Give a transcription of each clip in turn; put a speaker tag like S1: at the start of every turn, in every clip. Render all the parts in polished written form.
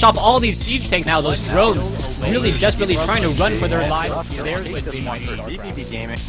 S1: off all these siege tanks now. Those drones really desperately trying to run for their lives. There's Wednesday Night Starcraft.
S2: vVv gaming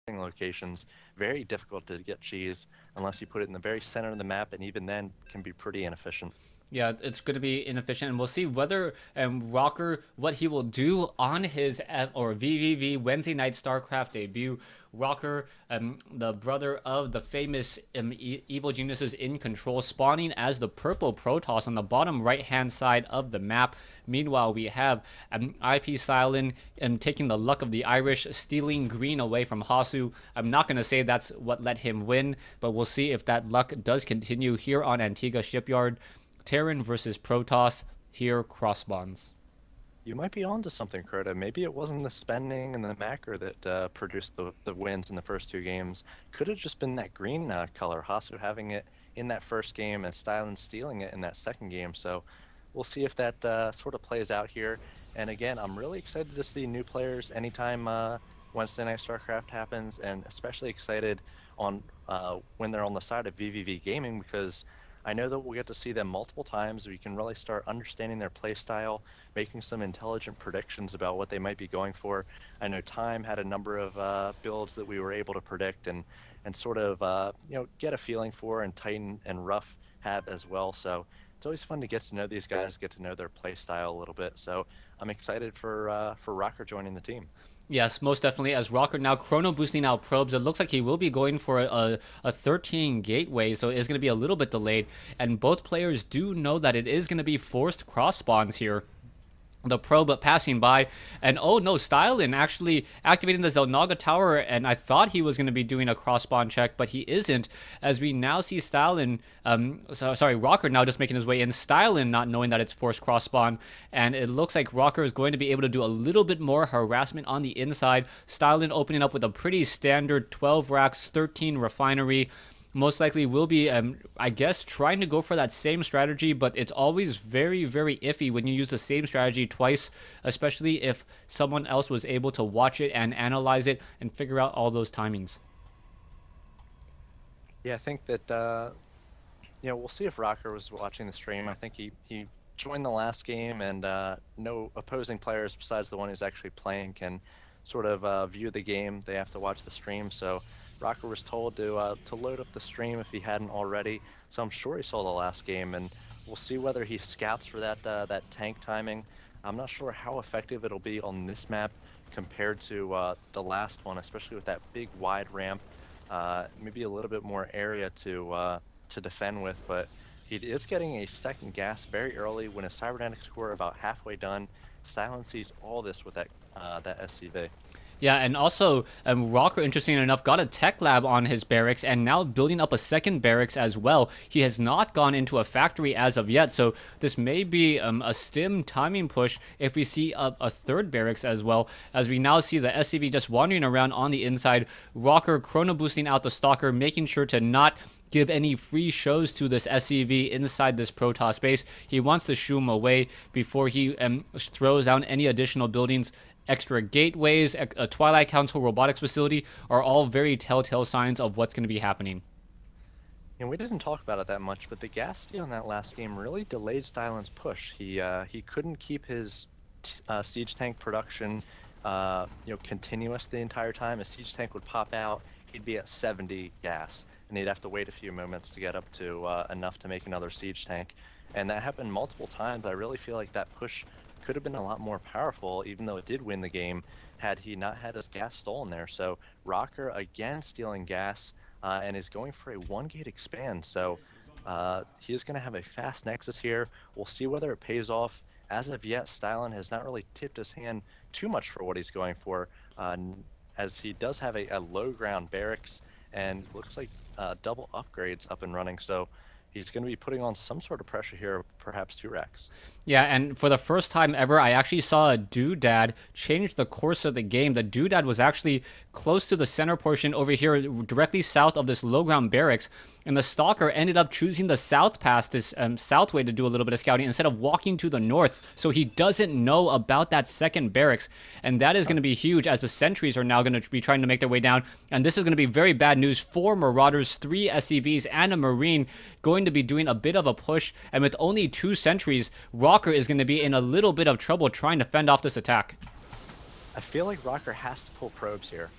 S2: locations, very difficult to get cheese unless you put it in the very center of the map, and even then can be pretty inefficient.
S1: Yeah, it's going to be inefficient, and we'll see whether Rocker, what he will do on his vVv Wednesday Night Starcraft debut. Rocker, the brother of the famous evil geniuses in control, spawning as the purple Protoss on the bottom right-hand side of the map. Meanwhile, we have iPStylin taking the luck of the Irish, stealing green away from Hasu. I'm not going to say that's what let him win, but we'll see if that luck does continue here on Antigua Shipyard. Terran versus Protoss, here cross spawns.
S2: You might be onto something, Crota. Maybe it wasn't the spending and the macro that produced the wins in the first two games. Could have just been that green color, Hasu having it in that first game and Stylin stealing it in that second game. So we'll see if that sort of plays out here. And again, I'm really excited to see new players anytime Wednesday Night Starcraft happens, and especially excited on when they're on the side of vVv Gaming, because I know that we'll get to see them multiple times. We can really start understanding their play style, making some intelligent predictions about what they might be going for. I know Time had a number of builds that we were able to predict and sort of get a feeling for, and Titan and Rough have as well. So it's always fun to get to know these guys, get to know their play style a little bit. So I'm excited for Rocker joining the team.
S1: Yes, most definitely. As Rocker now chrono boosting out probes, it looks like he will be going for a 13 gateway, so it's going to be a little bit delayed. And both players do know that it is going to be forced cross spawns here. The probe passing by, and oh no, Stylin actually activating the Zelnaga tower, and I thought he was going to be doing a cross spawn check, but he isn't, as we now see Stylin, Rocker now just making his way in, Stylin not knowing that it's forced cross spawn, and it looks like Rocker is going to be able to do a little bit more harassment on the inside. Stylin opening up with a pretty standard 12 racks, 13 refinery. Most likely will be, I guess, trying to go for that same strategy, but it's always very, very iffy when you use the same strategy twice, especially if someone else was able to watch it and analyze it and figure out all those timings.
S2: Yeah, I think that, we'll see if Rocker was watching the stream. I think he joined the last game, and no opposing players besides the one who's actually playing can sort of view the game. They have to watch the stream, so Rocker was told to load up the stream if he hadn't already, so I'm sure he saw the last game, and we'll see whether he scouts for that tank timing. I'm not sure how effective it'll be on this map compared to the last one, especially with that big wide ramp. Maybe a little bit more area to defend with, but he is getting a second gas very early when his cybernetics core about halfway done. Stylin sees all this with that SCV.
S1: Yeah, and also, Rocker, interesting enough, got a tech lab on his barracks and now building up a second barracks as well. He has not gone into a factory as of yet, so this may be a stim timing push if we see a third barracks as well, as we now see the SCV just wandering around on the inside. Rocker chrono boosting out the Stalker, making sure to not give any free shows to this SCV inside this Protoss base. He wants to shoo him away before he throws down any additional buildings. Extra gateways, a Twilight Council robotics facility are all very telltale signs of what's going to be happening.
S2: And we didn't talk about it that much, but the gas steal in that last game really delayed Stylin's push. He couldn't keep his siege tank production continuous the entire time. A siege tank would pop out, he'd be at 70 gas, and he'd have to wait a few moments to get up to enough to make another siege tank. And that happened multiple times. I really feel like that push could have been a lot more powerful, even though it did win the game, had he not had his gas stolen there. So Rocker again stealing gas and is going for a 1-gate expand. So he is going to have a fast nexus here. We'll see whether it pays off. As of yet, Stylin has not really tipped his hand too much for what he's going for, as he does have a low ground barracks and looks like double upgrades up and running. So he's going to be putting on some sort of pressure here, perhaps 2 racks.
S1: Yeah, and for the first time ever, I actually saw a doodad change the course of the game. The doodad was actually close to the center portion over here, directly south of this low ground barracks, and the Stalker ended up choosing the south pass, this south way, to do a little bit of scouting instead of walking to the north, so he doesn't know about that second barracks, and that is going to be huge, as the sentries are now going to be trying to make their way down, and this is going to be very bad news. 4 Marauders, 3 SCVs, and a Marine going to be doing a bit of a push, and with only 2 sentries, Rocker is going to be in a little bit of trouble trying to fend off this attack.
S2: I feel like Rocker has to pull probes here.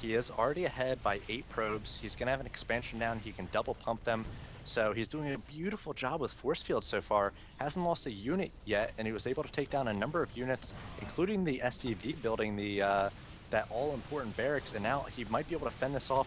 S2: He is already ahead by 8 probes. He's going to have an expansion down. He can double pump them. So he's doing a beautiful job with force field so far. Hasn't lost a unit yet, and he was able to take down a number of units, including the SCV building, that all-important barracks, and now he might be able to fend this off.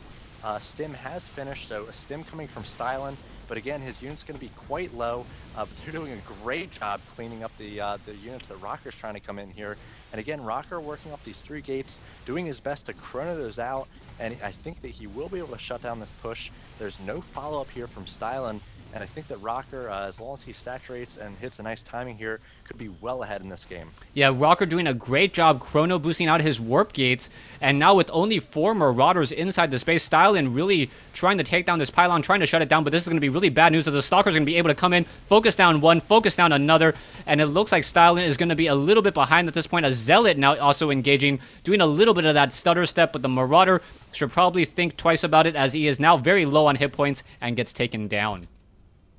S2: Stim has finished, so a Stim coming from Stylin, but again, his unit's going to be quite low, but they're doing a great job cleaning up the units that Rocker's trying to come in here. And again, Rocker working up these 3 gates, doing his best to chrono those out, and I think that he will be able to shut down this push. There's no follow-up here from Stylin, and I think that Rocker, as long as he saturates and hits a nice timing here, could be well ahead in this game.
S1: Yeah, Rocker doing a great job chrono boosting out his warp gates, and now with only 4 Marauders inside the space, Stylin really trying to take down this pylon, trying to shut it down, but this is going to be really bad news as the Stalker's going to be able to come in, focus down one, focus down another, and it looks like Stylin is going to be a little bit behind at this point. A Zealot now also engaging, doing a little bit of that stutter step, but the Marauder should probably think twice about it as he is now very low on hit points and gets taken down.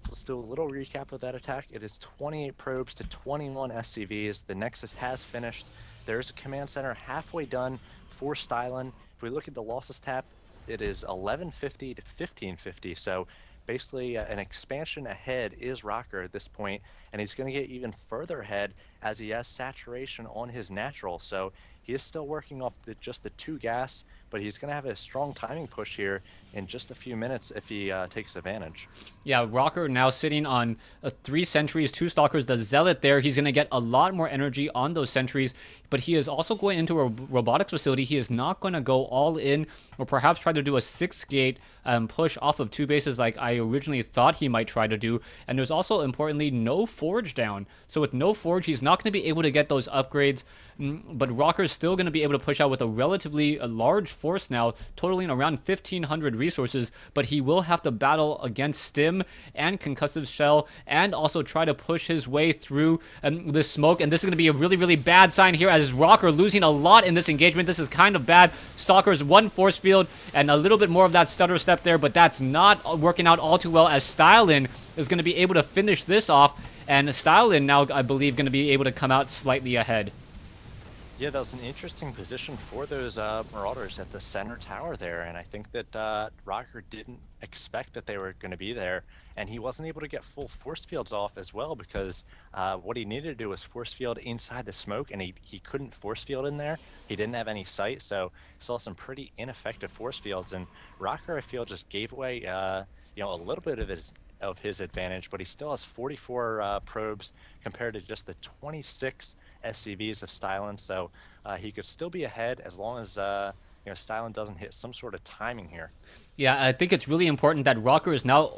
S2: Let's do a little recap of that attack. It is 28 probes to 21 SCVs. The Nexus has finished. There's a command center halfway done for Stylin. If we look at the losses tab, it is 1150 to 1550. So basically an expansion ahead is Rocker at this point, and he's going to get even further ahead as he has saturation on his natural. So he is still working off just the 2 gas, but he's going to have a strong timing push here in just a few minutes if he takes advantage.
S1: Yeah, Rocker now sitting on 3 sentries, 2 stalkers. The Zealot there, he's going to get a lot more energy on those sentries, but he is also going into a robotics facility. He is not going to go all in or perhaps try to do a 6-gate push off of 2 bases like I originally thought he might try to do. And there's also, importantly, no forge down. So with no forge, he's not going to be able to get those upgrades, but Rocker's still going to be able to push out with a relatively large force now, totaling around 1,500 resources, but he will have to battle against Stim and Concussive Shell and also try to push his way through this smoke, and this is going to be a really, really bad sign here as Rocker losing a lot in this engagement. This is kind of bad. Stalker's 1 force field and a little bit more of that stutter step there, but that's not working out all too well as Stylin is going to be able to finish this off, and Stylin now, I believe, going to be able to come out slightly ahead.
S2: Yeah, that was an interesting position for those Marauders at the center tower there, and I think that Rocker didn't expect that they were going to be there, and he wasn't able to get full force fields off as well because what he needed to do was force field inside the smoke, and he couldn't force field in there. He didn't have any sight, so saw some pretty ineffective force fields, and Rocker, I feel, just gave away a little bit of his advantage, but he still has 44 probes compared to just the 26 SCVs of Stylin, so he could still be ahead as long as Stylin doesn't hit some sort of timing here.
S1: Yeah, I think it's really important that Rocker is now,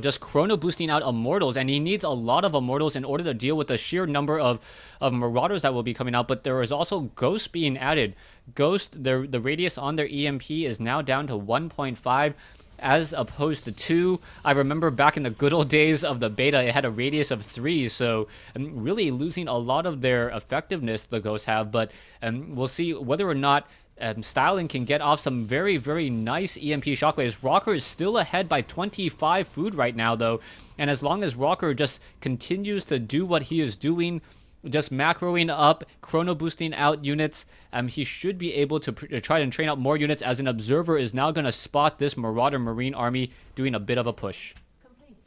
S1: just chrono boosting out Immortals, and he needs a lot of Immortals in order to deal with the sheer number of Marauders that will be coming out, but there is also Ghost being added. Ghost, the radius on their EMP is now down to 1.5. as opposed to 2. I remember back in the good old days of the beta, it had a radius of 3, so really losing a lot of their effectiveness the Ghosts have, but we'll see whether or not Stylin can get off some very, very nice EMP shockwaves. Rocker is still ahead by 25 food right now, though, and as long as Rocker just continues to do what he is doing, just macroing up, chrono boosting out units, he should be able to try and train out more units, as an observer is now going to spot this Marauder Marine army doing a bit of a push.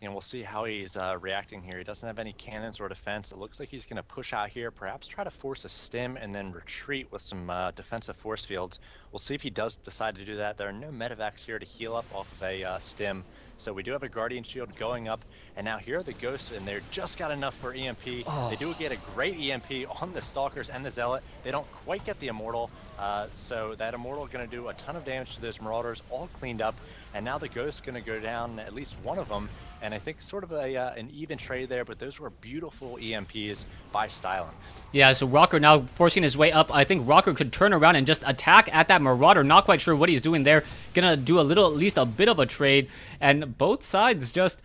S2: And we'll see how he's reacting here. He doesn't have any cannons or defense. It looks like he's going to push out here, perhaps try to force a Stim and then retreat with some defensive force fields. We'll see if he does decide to do that. There are no medevacs here to heal up off of a Stim. So we do have a Guardian Shield going up, and now here are the Ghosts, and they're just got enough for EMP. They do get a great EMP on the Stalkers and the Zealot. They don't quite get the Immortal, so that Immortal is going to do a ton of damage to those Marauders, all cleaned up, and now the Ghost's going to go down at least one of them, and I think sort of an even trade there, but those were beautiful EMPs by Stylin.
S1: Yeah, so Rocker now forcing his way up. I think Rocker could turn around and just attack at that Marauder. Not quite sure what he's doing there. Gonna do at least a bit of a trade, and both sides just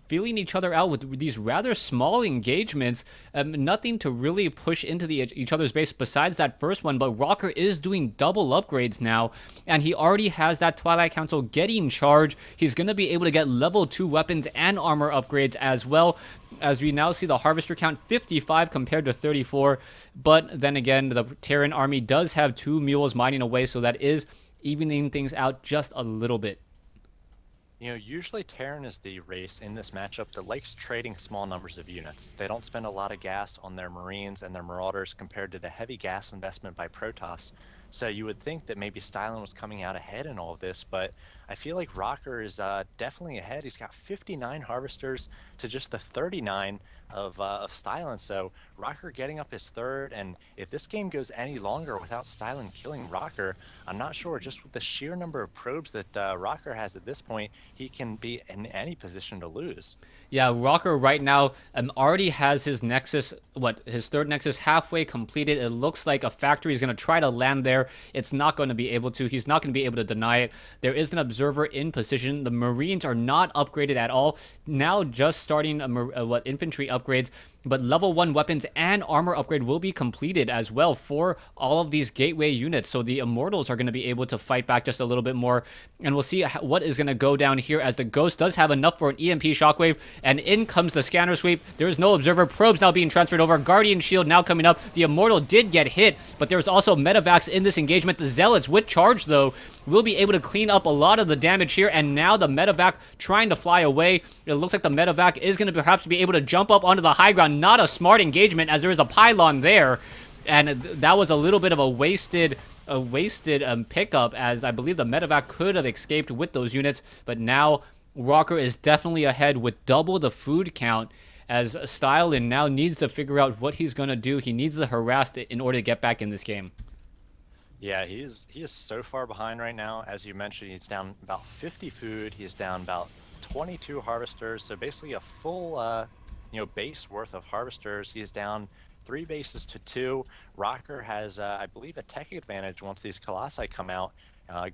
S1: feeling each other out with these rather small engagements. Nothing to really push into each other's base besides that first one, but Rocker is doing double upgrades now, and he already has that Twilight Council getting charged. He's going to be able to get level 2 weapons and armor upgrades as well, as we now see the Harvester count 55 compared to 34. But then again, the Terran army does have 2 mules mining away, so that is evening things out just a little bit.
S2: You know, usually Terran is the race in this matchup that likes trading small numbers of units. They don't spend a lot of gas on their Marines and their Marauders compared to the heavy gas investment by Protoss. So you would think that maybe iPStylin was coming out ahead in all of this, but I feel like Rocker is definitely ahead. He's got 59 Harvesters to just the 39 of iPStylin. So Rocker getting up his third, and if this game goes any longer without iPStylin killing Rocker, I'm not sure. Just with the sheer number of probes that Rocker has at this point, he can be in any position to lose.
S1: Yeah, Rocker right now already has his Nexus, his third Nexus halfway completed. It looks like a factory is going to try to land there. It's not going to be able to. He's not going to be able to deny it. There is an observer in position. The Marines are not upgraded at all. Now just starting infantry upgrades. But level 1 weapons and armor upgrade will be completed as well for all of these gateway units. So the Immortals are going to be able to fight back just a little bit more. And we'll see what is going to go down here, as the Ghost does have enough for an EMP shockwave. And in comes the scanner sweep. There is no observer. Probes now being transferred over. Guardian shield now coming up. The Immortal did get hit, but there's also medevacs in this engagement. The Zealots with charge, though, will be able to clean up a lot of the damage here, and now the medevac trying to fly away. It looks like the medevac is going to perhaps be able to jump up onto the high ground. Not a smart engagement, as there is a pylon there, and that was a little bit of a wasted pickup, as I believe the medevac could have escaped with those units. But now Rocker is definitely ahead with double the food count, as iPStylin now needs to figure out what he's going to do. He needs to harass it in order to get back in this game.
S2: Yeah, he is so far behind right now. As you mentioned, he's down about 50 food. He's down about 22 Harvesters. So basically a full, base worth of Harvesters. He's down 3 bases to 2. Rocker has, I believe, a tech advantage once these Colossi come out.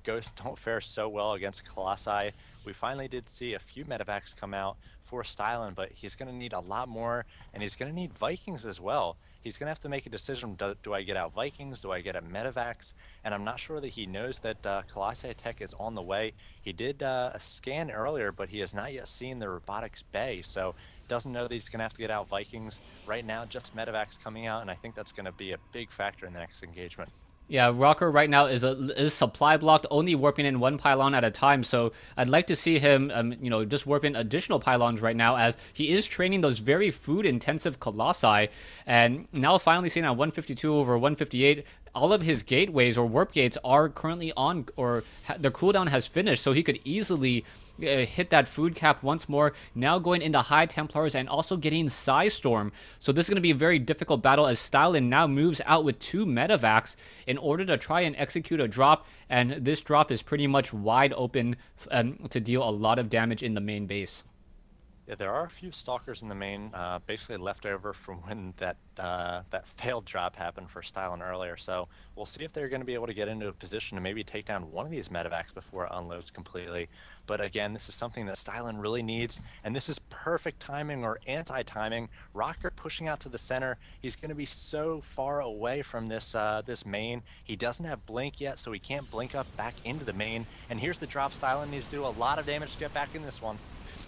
S2: Ghosts don't fare so well against Colossi. We finally did see a few medevacs come out for iPStylin, but he's going to need a lot more, and he's going to need Vikings as well. He's going to have to make a decision. Do I get out Vikings? Do I get out medevacs? And I'm not sure that he knows that Colossi tech is on the way. He did a scan earlier, but he has not yet seen the robotics bay, so doesn't know that he's going to have to get out Vikings. Right now, just medevacs coming out, and I think that's going to be a big factor in the next engagement.
S1: Yeah, Rocker right now is supply blocked, only warping in 1 pylon at a time. So I'd like to see him, just warp in additional pylons right now, as he is training those very food-intensive Colossi. And now finally seeing at 152 over 158, all of his gateways or warp gates are currently on, or their cooldown has finished, so he could easily hit that food cap once more. Now going into High Templars and also getting Psystorm. So this is going to be a very difficult battle, as iPStylin now moves out with 2 medevacs in order to try and execute a drop. And this drop is pretty much wide open to deal a lot of damage in the main base.
S2: Yeah, there are a few Stalkers in the main, basically left over from when that failed drop happened for iPStylin earlier. So we'll see if they're going to be able to get into a position to maybe take down one of these medevacs before it unloads completely. But again, this is something that iPStylin really needs, and this is perfect timing or anti-timing. Rocker pushing out to the center. He's going to be so far away from this this main. He doesn't have blink yet, so he can't blink up back into the main. And here's the drop. iPStylin needs to do a lot of damage to get back in this one.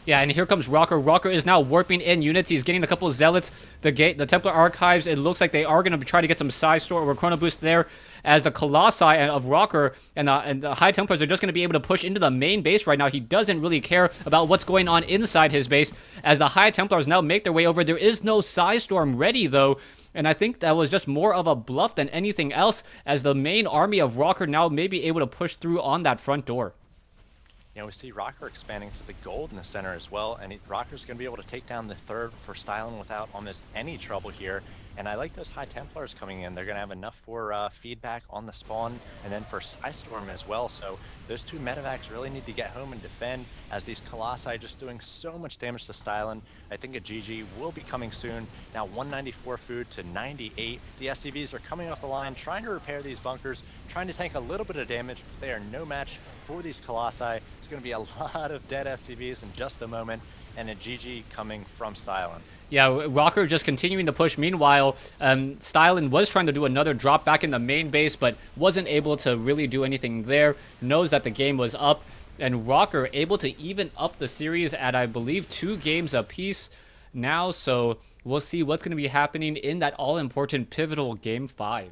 S1: Yeah, and here comes Rocker. Rocker is now warping in units. He's getting a couple of Zealots. The Templar Archives, it looks like they are going to try to get some Psystorm or Chrono Boost there, as the Colossi of Rocker and the High Templars are just going to be able to push into the main base right now. He doesn't really care about what's going on inside his base, as the High Templars now make their way over. There is no Psystorm ready, though, and I think that was just more of a bluff than anything else, as the main army of Rocker now may be able to push through on that front door.
S2: You know, we see Rocker expanding to the gold in the center as well, and Rocker's going to be able to take down the third for iPStylin without almost any trouble here. And I like those High Templars coming in. They're going to have enough for feedback on the spawn, and then for Psystorm as well. So those two medevacs really need to get home and defend, as these Colossi just doing so much damage to Stylin. I think a GG will be coming soon. Now 194 food to 98. The SCVs are coming off the line, trying to repair these bunkers, trying to tank a little bit of damage, but they are no match for these Colossi. There's going to be a lot of dead SCVs in just a moment, and a GG coming from Stylin.
S1: Yeah, Rocker just continuing to push. Meanwhile, Stylin was trying to do another drop back in the main base, but wasn't able to really do anything there. Knows that the game was up, and Rocker able to even up the series at, I believe, 2 games apiece now. So we'll see what's going to be happening in that all-important pivotal Game 5.